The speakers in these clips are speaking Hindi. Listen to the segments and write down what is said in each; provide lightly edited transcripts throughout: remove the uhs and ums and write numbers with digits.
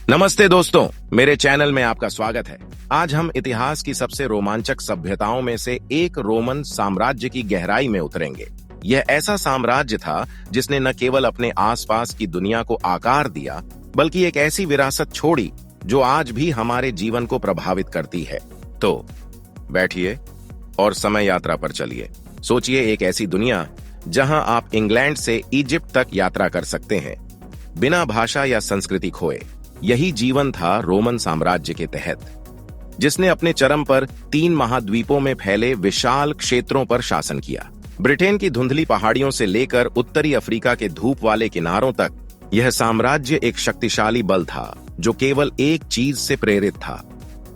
नमस्ते दोस्तों, मेरे चैनल में आपका स्वागत है। आज हम इतिहास की सबसे रोमांचक सभ्यताओं में से एक रोमन साम्राज्य की गहराई में उतरेंगे। यह ऐसा साम्राज्य था जिसने न केवल अपने आसपास की दुनिया को आकार दिया, बल्कि एक ऐसी विरासत छोड़ी जो आज भी हमारे जीवन को प्रभावित करती है। तो बैठिए और समय यात्रा पर चलिए। सोचिए, एक ऐसी दुनिया जहां आप इंग्लैंड से इजिप्ट तक यात्रा कर सकते हैं, बिना भाषा या संस्कृति खोए। यही जीवन था रोमन साम्राज्य के तहत, जिसने अपने चरम पर 3 महाद्वीपों में फैले विशाल क्षेत्रों पर शासन किया। ब्रिटेन की धुंधली पहाड़ियों से लेकर उत्तरी अफ्रीका के धूप वाले किनारों तक, यह साम्राज्य एक शक्तिशाली बल था जो केवल एक चीज से प्रेरित था,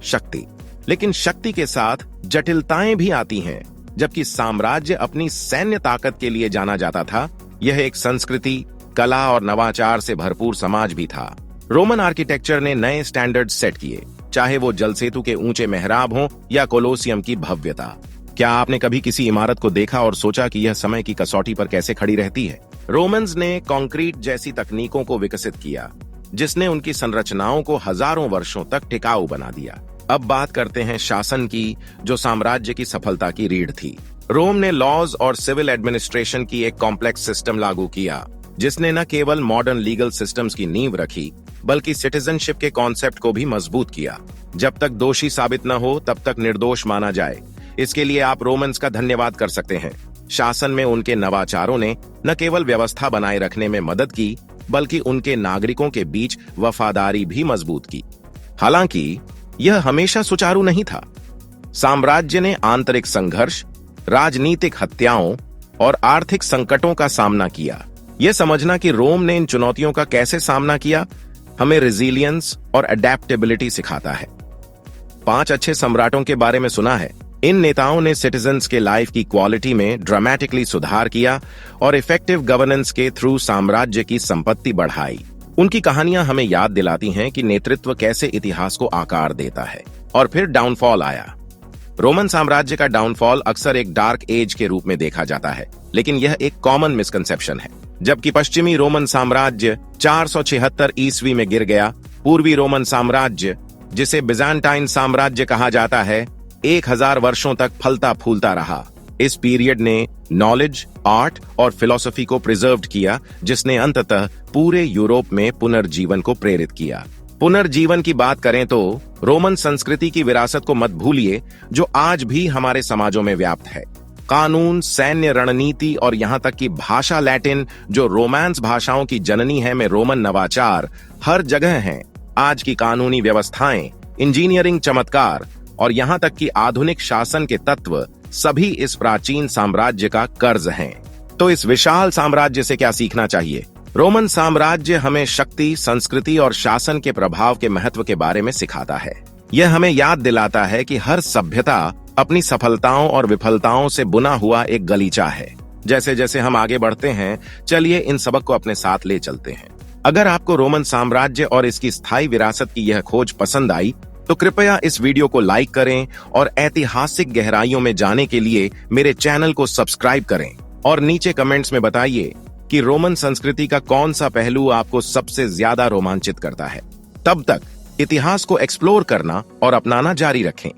शक्ति। लेकिन शक्ति के साथ जटिलताएं भी आती हैं। जबकि साम्राज्य अपनी सैन्य ताकत के लिए जाना जाता था, यह एक संस्कृति, कला और नवाचार से भरपूर समाज भी था। रोमन आर्किटेक्चर ने नए स्टैंडर्ड सेट किए, चाहे वो जल सेतु के ऊंचे मेहराब हों या कोलोसियम की भव्यता। क्या आपने कभी किसी इमारत को देखा और सोचा कि यह समय की कसौटी पर कैसे खड़ी रहती है? रोमन्स ने कंक्रीट जैसी तकनीकों को विकसित किया, जिसने उनकी संरचनाओं को हजारों वर्षों तक टिकाऊ बना दिया। अब बात करते हैं शासन की, जो साम्राज्य की सफलता की रीढ़ थी। रोम ने लॉज और सिविल एडमिनिस्ट्रेशन की एक कॉम्प्लेक्स सिस्टम लागू किया, जिसने न केवल मॉडर्न लीगल सिस्टम्स की नींव रखी, बल्कि सिटीजनशिप के कॉन्सेप्ट को भी मजबूत किया। जब तक दोषी साबित न हो, तब तक निर्दोष माना जाए। इसके लिए आप रोमन्स का धन्यवाद कर सकते हैं। शासन में उनके नवाचारों ने न केवल व्यवस्था बनाए रखने में मदद की, बल्कि उनके नागरिकों के बीच वफादारी भी मजबूत की। हालांकि यह हमेशा सुचारू नहीं था। साम्राज्य ने आंतरिक संघर्ष, राजनीतिक हत्याओं और आर्थिक संकटों का सामना किया। यह समझना कि रोम ने इन चुनौतियों का कैसे सामना किया, हमें रेजिलियंस और अडेप्टेबिलिटी सिखाता है। 5 अच्छे सम्राटों के बारे में सुना है। इन नेताओं ने सिटीजन्स के लाइफ की क्वालिटी में ड्रामेटिकली सुधार किया और इफेक्टिव गवर्नेंस के थ्रू साम्राज्य की संपत्ति बढ़ाई। उनकी कहानियां हमें याद दिलाती हैं कि नेतृत्व कैसे इतिहास को आकार देता है। और फिर डाउनफॉल आया। रोमन साम्राज्य का डाउनफॉल अक्सर एक डार्क एज के रूप में देखा जाता है, लेकिन यह एक कॉमन मिसकंसेप्शन है। जबकि पश्चिमी रोमन साम्राज्य 476 ईस्वी में गिर गया, पूर्वी रोमन साम्राज्य, जिसे बिजांटाइन साम्राज्य कहा जाता है, 1000 वर्षों तक फलता फूलता रहा। इस पीरियड ने नॉलेज, आर्ट और फिलॉसफी को प्रिजर्व्ड किया, जिसने अंततः पूरे यूरोप में पुनर्जीवन को प्रेरित किया। पुनर्जीवन की बात करें तो रोमन संस्कृति की विरासत को मत भूलिए, जो आज भी हमारे समाजों में व्याप्त है। कानून, सैन्य रणनीति और यहाँ तक कि भाषा लैटिन, जो रोमांस भाषाओं की जननी है, में रोमन नवाचार हर जगह हैं। आज की कानूनी व्यवस्थाएं, इंजीनियरिंग चमत्कार और यहाँ तक कि आधुनिक शासन के तत्व सभी इस प्राचीन साम्राज्य का कर्ज हैं। तो इस विशाल साम्राज्य से क्या सीखना चाहिए? रोमन साम्राज्य हमें शक्ति, संस्कृति और शासन के प्रभाव के महत्व के बारे में सिखाता है। यह हमें याद दिलाता है कि हर सभ्यता अपनी सफलताओं और विफलताओं से बुना हुआ एक गलीचा है। जैसे जैसे हम आगे बढ़ते हैं, चलिए इन सबक को अपने साथ ले चलते हैं। अगर आपको रोमन साम्राज्य और इसकी स्थायी विरासत की यह खोज पसंद आई, तो कृपया इस वीडियो को लाइक करें और ऐतिहासिक गहराइयों में जाने के लिए मेरे चैनल को सब्सक्राइब करें। और नीचे कमेंट्स में बताइए कि रोमन संस्कृति का कौन सा पहलू आपको सबसे ज्यादा रोमांचित करता है। तब तक इतिहास को एक्सप्लोर करना और अपनाना जारी रखें।